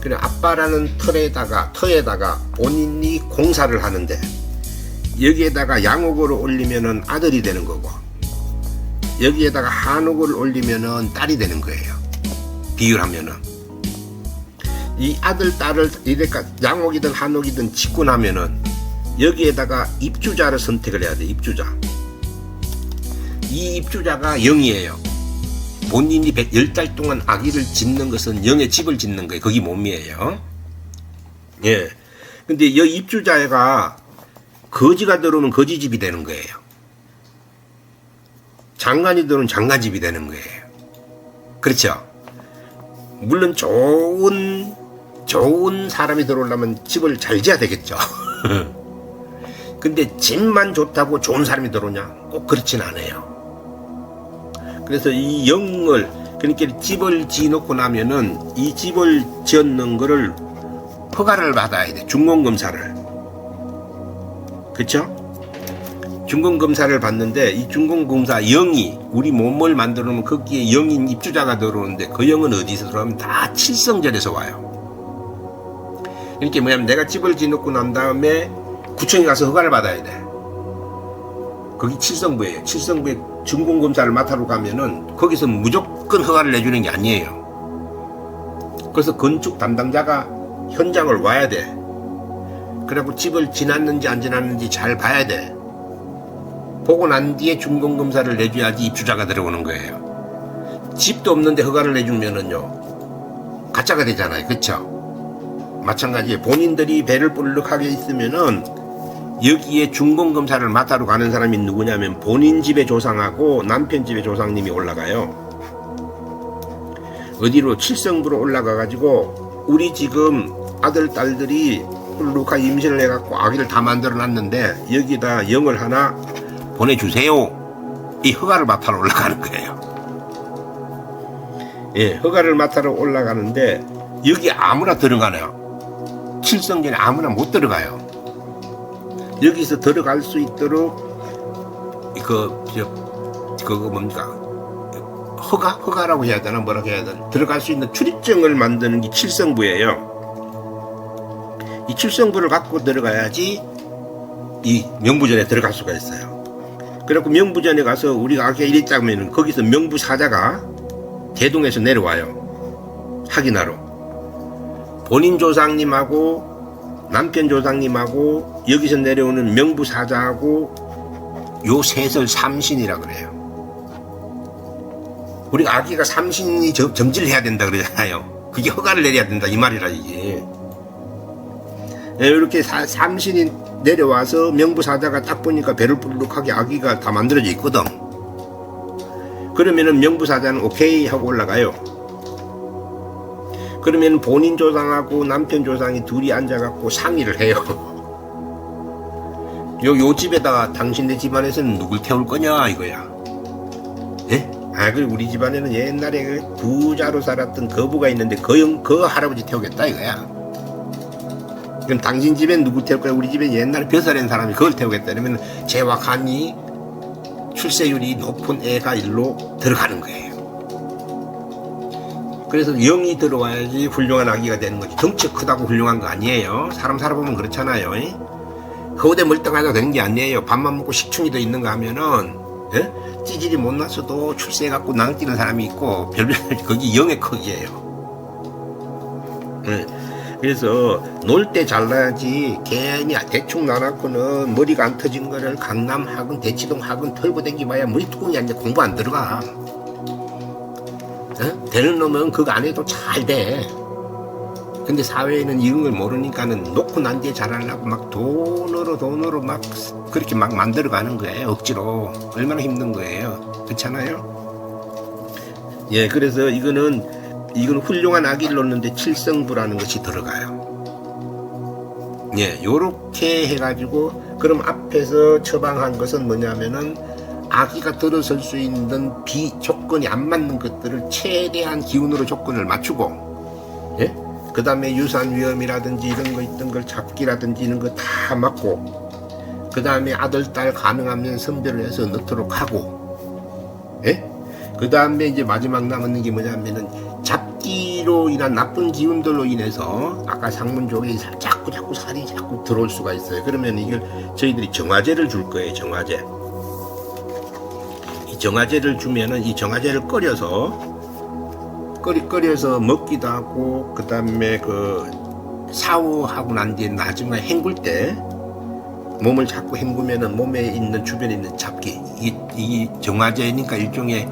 그래 아빠라는 터에다가 본인이 공사를 하는데 여기에다가 양옥을 올리면은 아들이 되는 거고 여기에다가 한옥을 올리면은 딸이 되는 거예요. 비율하면은 이 아들 딸을 이래까 양옥이든 한옥이든 짓고 나면은 여기에다가 입주자를 선택을 해야 돼. 입주자. 이 입주자가 영이에요. 본인이 10달 동안 아기를 짓는 것은 영의 집을 짓는 거예요. 거기 몸이에요. 예. 근데 이 입주자가 거지가 들어오면 거지집이 되는 거예요. 장관이 들어오면 장관집이 되는 거예요. 그렇죠? 물론 좋은 사람이 들어오려면 집을 잘 지어야 되겠죠. 근데 집만 좋다고 좋은 사람이 들어오냐? 꼭 그렇진 않아요. 그래서 이 영을 그러니까 집을 지어놓고 나면은 이 집을 지었는 거를 허가를 받아야 돼. 준공검사를. 그쵸? 준공검사를 받는데 이 준공검사 영이 우리 몸을 만들어 놓으면 거기에 영인 입주자가 들어오는데 그 영은 어디서 들어오면 다 칠성절에서 와요. 이렇게 뭐냐면 내가 집을 지어놓고 난 다음에 구청에 가서 허가를 받아야 돼. 거기 칠성부예요. 칠성부에 준공검사를 맡아러 가면은 거기서 무조건 허가를 내주는 게 아니에요. 그래서 건축 담당자가 현장을 와야 돼. 그리고 집을 지났는지 안 지났는지 잘 봐야 돼. 보고 난 뒤에 준공검사를 내줘야지 입주자가 들어오는 거예요. 집도 없는데 허가를 내주면은요 가짜가 되잖아요. 그쵸? 마찬가지에 본인들이 배를 볼록하게 있으면은 여기에 준공검사를 맡아러 가는 사람이 누구냐면 본인 집의 조상하고 남편 집의 조상님이 올라가요. 어디로 칠성부로 올라가가지고 우리 지금 아들 딸들이 훌룩하게 임신을 해갖고 아기를 다 만들어 놨는데 여기다 영을 하나 보내주세요. 이 허가를 맡아러 올라가는 거예요. 예, 허가를 맡아러 올라가는데 여기 아무나 들어가나요? 칠성전에 아무나 못 들어가요. 여기서 들어갈 수 있도록 그거 뭡니까? 허가라고 해야 되나 뭐라고 해야 되나 들어갈 수 있는 출입증을 만드는 게 칠성부예요. 이 출생부를 갖고 들어가야지 이 명부전에 들어갈 수가 있어요. 그래갖고 명부전에 가서 우리가 아까 이랬다면 거기서 명부사자가 대동에서 내려와요. 확인하러. 본인 조상님하고 남편 조상님하고 여기서 내려오는 명부사자하고 요 셋을 삼신이라 그래요. 우리가 아기가 삼신이 점지를 해야 된다 그러잖아요. 그게 허가를 내려야 된다 이 말이라 이게. 이렇게 삼신이 내려와서 명부사자가 딱 보니까 배를 불룩하게 아기가 다 만들어져 있거든. 그러면은 명부사자는 오케이 하고 올라가요. 그러면 본인 조상하고 남편 조상이 둘이 앉아갖고 상의를 해요. 요 집에다가 당신네 집안에서는 누굴 태울 거냐 이거야. 예? 그 우리 집안에는 옛날에 그 부자로 살았던 거부가 있는데 그 할아버지 태우겠다 이거야. 그럼 당신 집엔 누구 태울 거야? 우리 집엔 옛날에 벼슬한 사람이 그걸 태우겠다. 이러면 재와 간이 출세율이 높은 애가 일로 들어가는 거예요. 그래서 영이 들어와야지 훌륭한 아기가 되는 거지. 덩치 크다고 훌륭한 거 아니에요. 사람 살아보면 그렇잖아요. 허우대 멀쩡하다 되는 게 아니에요. 밥만 먹고 식충이 더 있는 거 하면은 찌질이 못 났어도 출세해갖고 낭뛰는 사람이 있고 별별 거기 영의 크기예요. 그래서 놀 때 잘나야지 괜히 대충 나놓고는 머리가 안 터진 거를 강남 학원 대치동 학원 털고 댕기봐야 머리 뚜껑이 아니라 공부 안 들어가. 되는 놈은 그거 안 해도 잘 돼. 근데 사회에는 이런 걸 모르니까는 놓고 난 뒤에 잘하려고 막 돈으로 막 그렇게 막 만들어가는 거예요. 억지로. 얼마나 힘든 거예요. 그렇잖아요. 예, 그래서 이건 훌륭한 아기를 놓는데 칠성부라는 것이 들어가요. 예, 요렇게 해가지고 그럼 앞에서 처방한 것은 뭐냐면은 아기가 들어설 수 있는 조건이 안 맞는 것들을 최대한 기운으로 조건을 맞추고, 예? 그 다음에 유산 위험이라든지 이런 거 있던 걸 잡기라든지 이런 거 다 맞고, 그 다음에 아들, 딸 가능하면 선별을 해서 넣도록 하고, 예? 그 다음에 이제 마지막 남은 게 뭐냐면은 잡기로 인한 나쁜 기운들로 인해서 아까 상문족에 자꾸 살이 자꾸 들어올 수가 있어요. 그러면 이걸 저희들이 정화제를 줄 거예요. 정화제. 이 정화제를 주면은 이 정화제를 끓여서 먹기도 하고, 그 다음에 그 샤워하고 난 뒤에 나중에 헹굴 때 몸을 자꾸 헹구면은 몸에 있는 주변에 있는 잡기, 이 정화제니까 일종의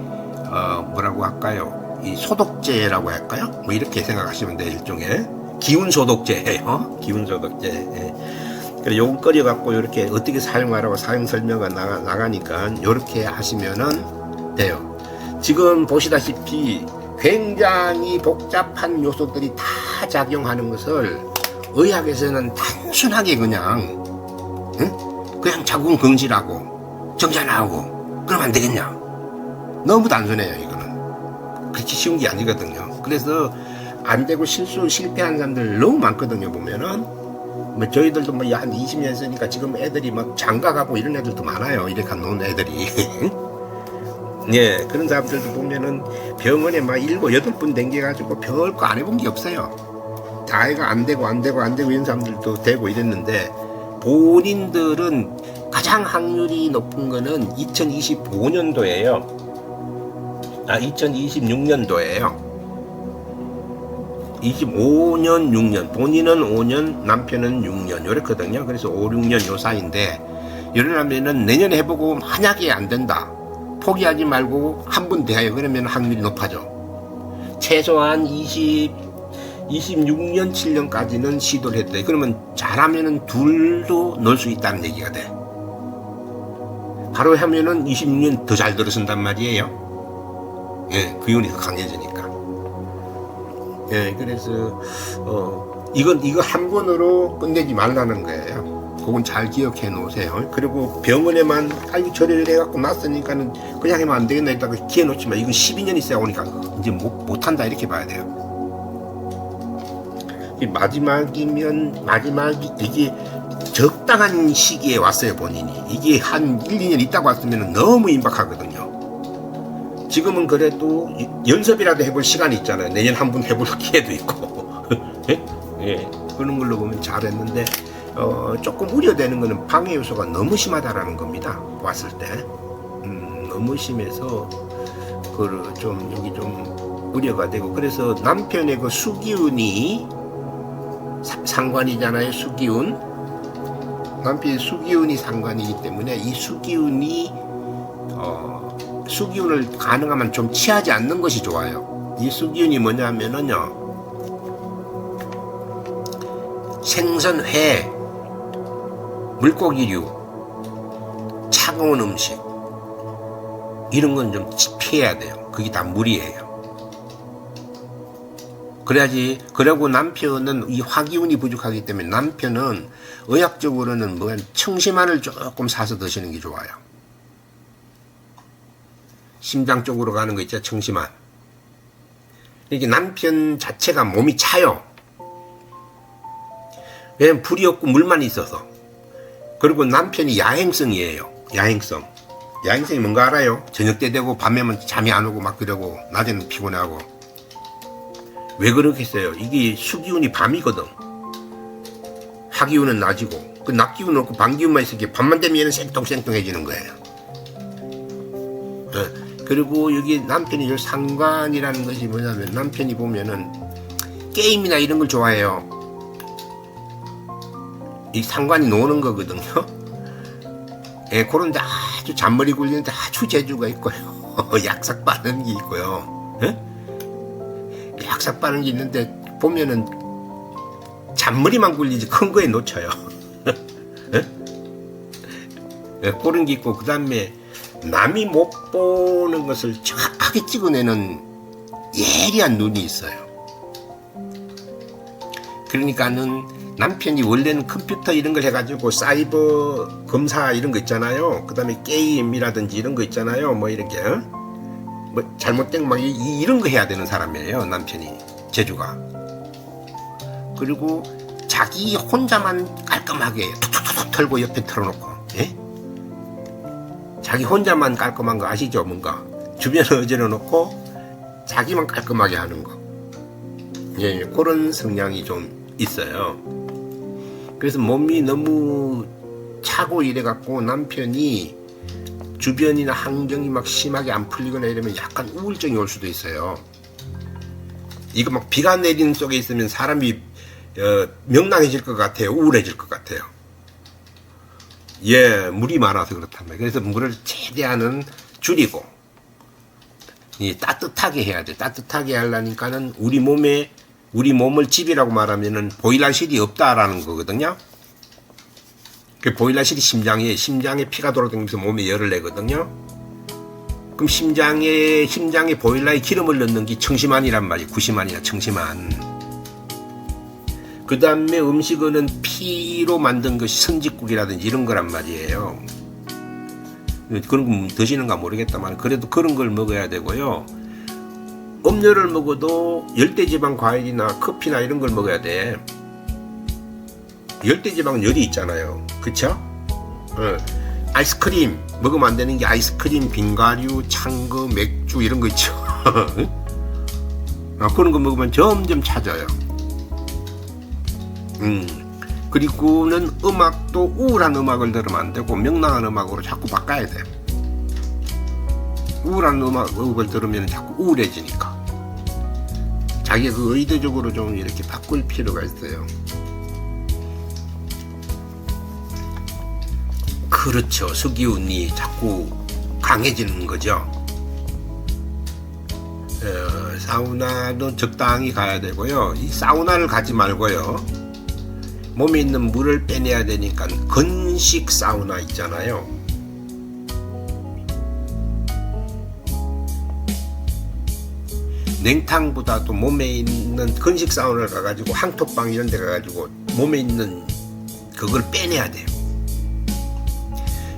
뭐라고 할까요? 이 소독제라고 할까요? 뭐 이렇게 생각하시면 돼요. 일종의 기운 소독제예요. 기운 소독제. 예. 그래 요거 끓여갖고 이렇게 어떻게 사용하라고 사용 설명가 나가니까 이렇게 하시면은 돼요. 지금 보시다시피 굉장히 복잡한 요소들이 다 작용하는 것을 의학에서는 단순하게 그냥 자궁 긍질하고 정전하고 그러면 안 되겠냐? 너무 단순해요. 이거는 그렇게 쉬운 게 아니거든요. 그래서 안 되고 실패한 사람들 너무 많거든요. 보면은 뭐 저희들도 뭐 한 20년 쓰니까 지금 애들이 막 장가가고 이런 애들도 많아요. 이렇게 놓은 애들이. 예, 그런 사람들도 보면은 병원에 막 7, 8번 댕겨가지고 별거 안 해본 게 없어요. 다 애가 안 되고 이런 사람들도 되고 이랬는데, 본인들은 가장 확률이 높은 거는 2025년도예요. 2026년도예요. 25년, 6년. 본인은 5년, 남편은 6년. 요렇거든요. 그래서 5, 6년 요 사이인데, 이러려면은 내년에 해보고 만약에 안 된다. 포기하지 말고 한 번 더 해요. 그러면 확률이 높아져. 최소한 26년, 7년까지는 시도를 해도 돼. 그러면 잘하면은 둘도 넣을 수 있다는 얘기가 돼. 바로 하면은 26년 더 잘 들어선단 말이에요. 예, 기운이 더 강해지니까. 예, 그래서, 이거 한 번으로 끝내지 말라는 거예요. 그건 잘 기억해 놓으세요. 그리고 병원에만, 저를 해갖고 났으니까는 그냥 하면 안 되겠나 했다가 기회 놓지만, 이건 12년이 있어야 오니까 이제 못한다, 이렇게 봐야 돼요. 이게 적당한 시기에 왔어요, 본인이. 이게 한 1, 2년 있다고 왔으면 너무 임박하거든요. 지금은 그래도 연습이라도 해볼 시간이 있잖아요. 내년 한 번 해볼 기회도 있고. 예? 그런 걸로 보면 잘했는데 조금 우려되는 거는 방해 요소가 너무 심하다라는 겁니다. 왔을 때 너무 심해서 그 좀 여기 좀 우려가 되고, 그래서 남편의 그 수기운이 상관이잖아요. 수기운, 남편의 수기운이 상관이기 때문에 이 수기운이 수기운을 가능하면 좀 취하지 않는 것이 좋아요. 이 수기운이 뭐냐면은요, 생선, 회, 물고기류, 차가운 음식 이런 건 좀 피해야 돼요. 그게 다 물이에요. 그래야지. 그리고 남편은 이 화기운이 부족하기 때문에 남편은 의학적으로는 뭐 청심환을 조금 사서 드시는 게 좋아요. 심장 쪽으로 가는 거 있죠, 청심환. 이게 남편 자체가 몸이 차요. 왜냐면 불이 없고 물만 있어서. 그리고 남편이 야행성이에요. 야행성이 뭔가 알아요? 저녁 때 되고 밤에는 잠이 안 오고 막 그러고 낮에는 피곤하고. 왜 그렇겠어요? 이게 수기운이 밤이거든. 화기운은 낮이고, 그 낮기운은 없고 밤기운만 있으니까 밤만 되면 얘는 생뚱생뚱해지는 거예요. 그리고 여기 남편이 저 상관이라는 것이 뭐냐면, 남편이 보면은 게임이나 이런 걸 좋아해요. 이 상관이 노는 거거든요. 예, 그런데 아주 잔머리 굴리는데 아주 재주가 있고요. 약삭 빠는 게 있고요. 예? 약삭 빠는 게 있는데 보면은 잔머리만 굴리지 큰 거에 놓쳐요. 예? 예, 그런 게 있고, 그 다음에 남이 못 보는 것을 정확하게 찍어내는 예리한 눈이 있어요. 그러니까는 남편이 원래는 컴퓨터 이런 걸 해가지고 사이버 검사 이런 거 있잖아요. 그 다음에 게임이라든지 이런 거 있잖아요. 뭐 이렇게 뭐 잘못된 막 이런 거 해야 되는 사람이에요. 남편이 재주가. 그리고 자기 혼자만 깔끔하게 툭툭툭 털고 옆에 털어놓고, 예? 자기 혼자만 깔끔한 거 아시죠? 뭔가 주변을 어지러 놓고 자기만 깔끔하게 하는 거. 예, 그런 성향이 좀 있어요. 그래서 몸이 너무 차고 이래갖고 남편이 주변이나 환경이 막 심하게 안 풀리거나 이러면 약간 우울증이 올 수도 있어요. 이거 막 비가 내리는 속에 있으면 사람이 명랑해질 것 같아요. 우울해질 것 같아요. 예, 물이 많아서 그렇단 말이에요. 그래서 물을 최대한은 줄이고, 따뜻하게 해야 돼. 따뜻하게 하려니까는 우리 몸을 집이라고 말하면은 보일러실이 없다라는 거거든요. 그 보일러실이 심장에 피가 돌아다니면서 몸에 열을 내거든요. 그럼 심장에 보일러에 기름을 넣는 게 청심환이란 말이에요. 구심환이나 청심환. 그 다음에 음식은 피로 만든 것이 선짓국이라든지 이런 거란 말이에요. 그런 거 드시는가 모르겠다만 그래도 그런 걸 먹어야 되고요. 음료를 먹어도 열대지방 과일이나 커피나 이런 걸 먹어야 돼. 열대지방은 열이 있잖아요. 그쵸? 아이스크림 먹으면 안 되는 게 아이스크림, 빙과류, 찬 거, 맥주 이런 거 있죠. 그런 거 먹으면 점점 차져요. 그리고는 음악도 우울한 음악을 들으면 안 되고 명랑한 음악으로 자꾸 바꿔야 돼. 우울한 음악을 들으면 자꾸 우울해지니까 자기가 그 의도적으로 좀 이렇게 바꿀 필요가 있어요. 그렇죠. 수기운이 자꾸 강해지는 거죠. 사우나도 적당히 가야 되고요. 이 사우나를 가지 말고요. 몸에 있는 물을 빼내야 되니까 건식 사우나 있잖아요. 냉탕보다도 몸에 있는 건식 사우나를 가가지고 항토방 이런 데 가가지고 몸에 있는 그걸 빼내야 돼요.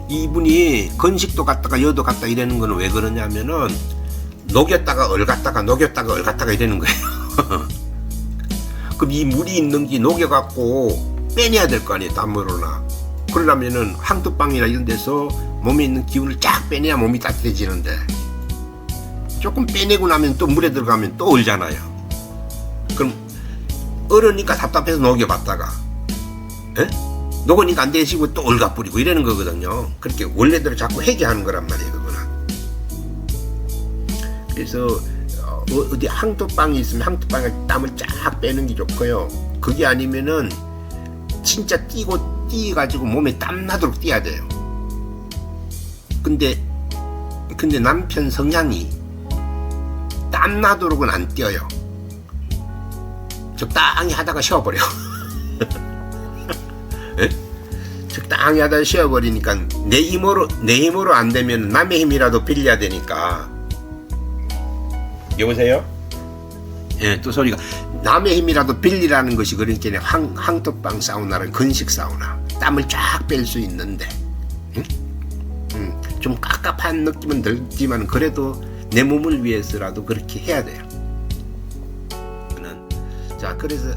이분이 건식도 갔다가 여도 갔다 이러는 거는 왜 그러냐면은 녹였다가 얼갔다가 이러는 거예요. 그럼 이 물이 있는 게 녹여갖고 빼내야 될 거 아니에요. 땀으로나. 그러려면은 항토방이나 이런 데서 몸에 있는 기운을 쫙 빼내야 몸이 따뜻해지는데 조금 빼내고 나면 또 물에 들어가면 또 얼잖아요. 그럼 얼으니까 답답해서 녹여봤다가 에? 녹으니까 안 되시고 또 얼가 뿌리고 이러는 거거든요. 그렇게 원래대로 자꾸 회귀하는 거란 말이에요, 그거는. 그래서 어디 항토방이 있으면 항토방에 땀을 쫙 빼는 게 좋고요. 그게 아니면은 진짜 뛰어가지고 몸에 땀 나도록 뛰어야 돼요. 근데 남편 성향이 땀 나도록은 안 뛰어요. 적당히 하다가 쉬어버려. 적당히 하다가 쉬어버리니까 내 힘으로 안 되면 남의 힘이라도 빌려야 되니까. 여보세요? 예, 또 소리가. 남의 힘이라도 빌리라는 것이 그러니까 항토방 사우나는 건식 사우나. 땀을 쫙 뺄 수 있는데, 좀 깝깝한 느낌은 들지만 그래도 내 몸을 위해서라도 그렇게 해야 돼요. 자, 그래서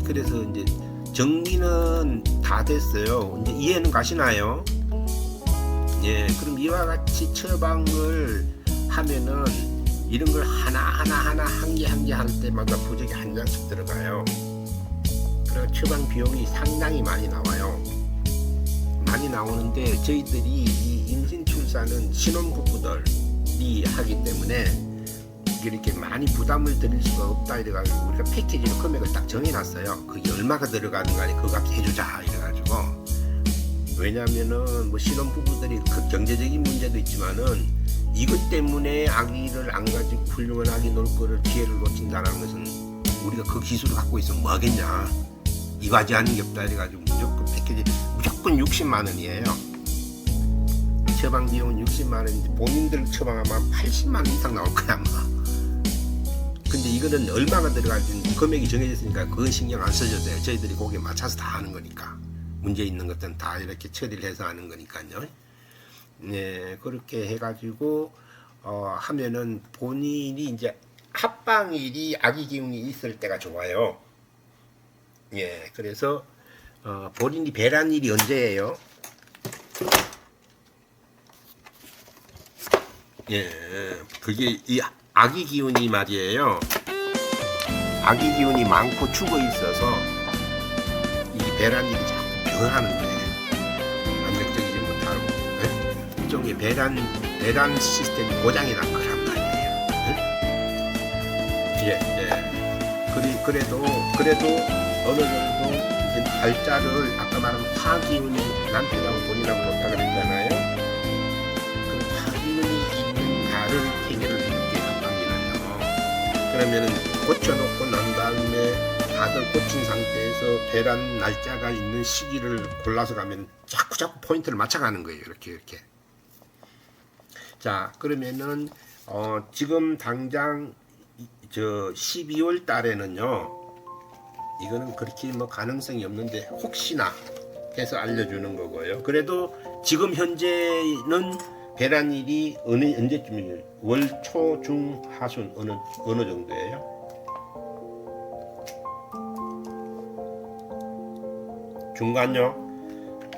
그래서 이제 정리는 다 됐어요. 이제 이해는 가시나요? 예, 그럼 이와 같이 처방을 하면은 이런 걸 하나 한 개 할 때마다 부적이 한 장씩 들어가요. 그리고 처방 비용이 상당히 많이 나와요. 많이 나오는데 저희들이 이 임신 출산은 신혼부부들이 하기 때문에 이렇게 많이 부담을 드릴 수가 없다 이래가지고 우리가 패키지로 금액을 딱 정해놨어요. 그게 얼마가 들어가는 거 아니 그 값 해주자 이래가지고. 왜냐면은 뭐 신혼부부들이 그 경제적인 문제도 있지만은 이것 때문에 아기를 안 가지고 훌륭한 아기 놀 거를 기회를 놓친다는 것은 우리가 그 기술을 갖고 있으면 뭐 하겠냐. 이거 하지 않은 게 없다 이래가지고 무조건 패키지 무조건 60만 원이에요. 처방 비용은 60만 원인데 본인들 처방하면 80만 원 이상 나올 거야 아마. 근데 이거는 얼마가 들어갈지 금액이 정해졌으니까 그건 신경 안 써줘도 돼요. 저희들이 거기에 맞춰서 다 하는 거니까. 문제 있는 것들은 다 이렇게 처리를 해서 하는 거니까요. 네, 그렇게 해가지고 하면은 본인이 이제 합방일이 아기 기운이 있을 때가 좋아요. 예, 그래서 본인이 배란일이 언제예요? 예, 그게 이 아기 기운이 말이에요. 아기 기운이 많고 죽어 있어서 이 배란일이 자꾸 변하는 거예요. 안정적이지 못하고. 네? 일종의 배란 시스템이 고장이 난 거란 말이에요. 네? 예. 그래도 어느 정도 이제 발자를 아까 말한 화 기운이 남편하고 본인하고 좋다 그랬잖아요. 그 화 기운이 있는 달을 계기를 이렇게 합방이나요. 그러면은 고쳐놓고 난 다음에 다들 고친 상태에서 배란 날짜가 있는 시기를 골라서 가면 자꾸 포인트를 맞춰가는 거예요. 이렇게. 자, 그러면은 지금 당장 저 12월 달에는요. 이거는 그렇게 뭐 가능성이 없는데 혹시나 해서 알려주는 거고요. 그래도 지금 현재는 배란일이 언제쯤이에요? 월, 초, 중, 하순 어느 정도예요? 중간요?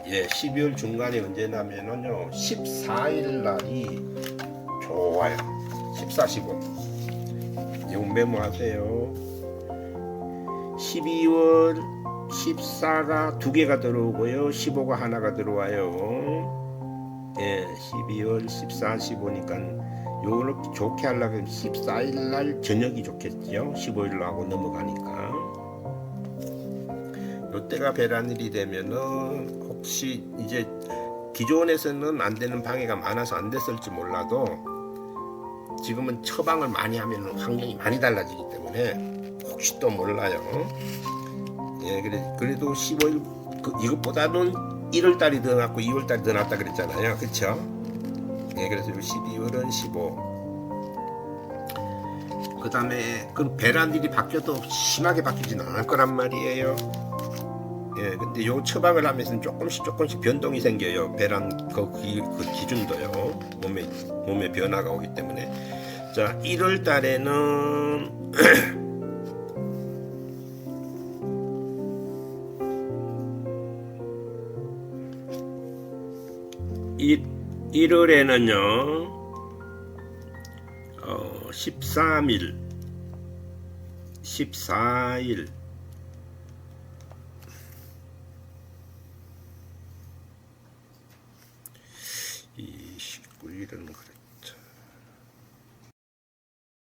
예, 12월 중간이 언제냐면요 14일 날이 좋아요. 14, 15 이거 메모하세요. 12월 14가 두 개가 들어오고요 15가 하나가 들어와요. 예, 12월 14, 15니까 요걸 좋게 하려면 14일 날 저녁이 좋겠죠. 15일로 하고 넘어가니까 요때가 배란일이 되면은 혹시 이제 기존에서는 안 되는 방해가 많아서 안 됐을지 몰라도 지금은 처방을 많이 하면 환경이 많이 달라지기 때문에 혹시 또 몰라요. 예, 그래도 15일 이것보다는 1월달이 더 낫고 2월달이 더 낫다 그랬잖아요, 그렇죠? 예, 그래서 12월은 15. 그 다음에 그 배란일이 바뀌어도 심하게 바뀌지는 않을 거란 말이에요. 예, 근데 요 처방을 하면서 조금씩 변동이 생겨요. 배란 그 기준도요. 몸에 변화가 오기 때문에. 자, 1월 달에는 1월에는요 13일 14일 29일은 그렇지.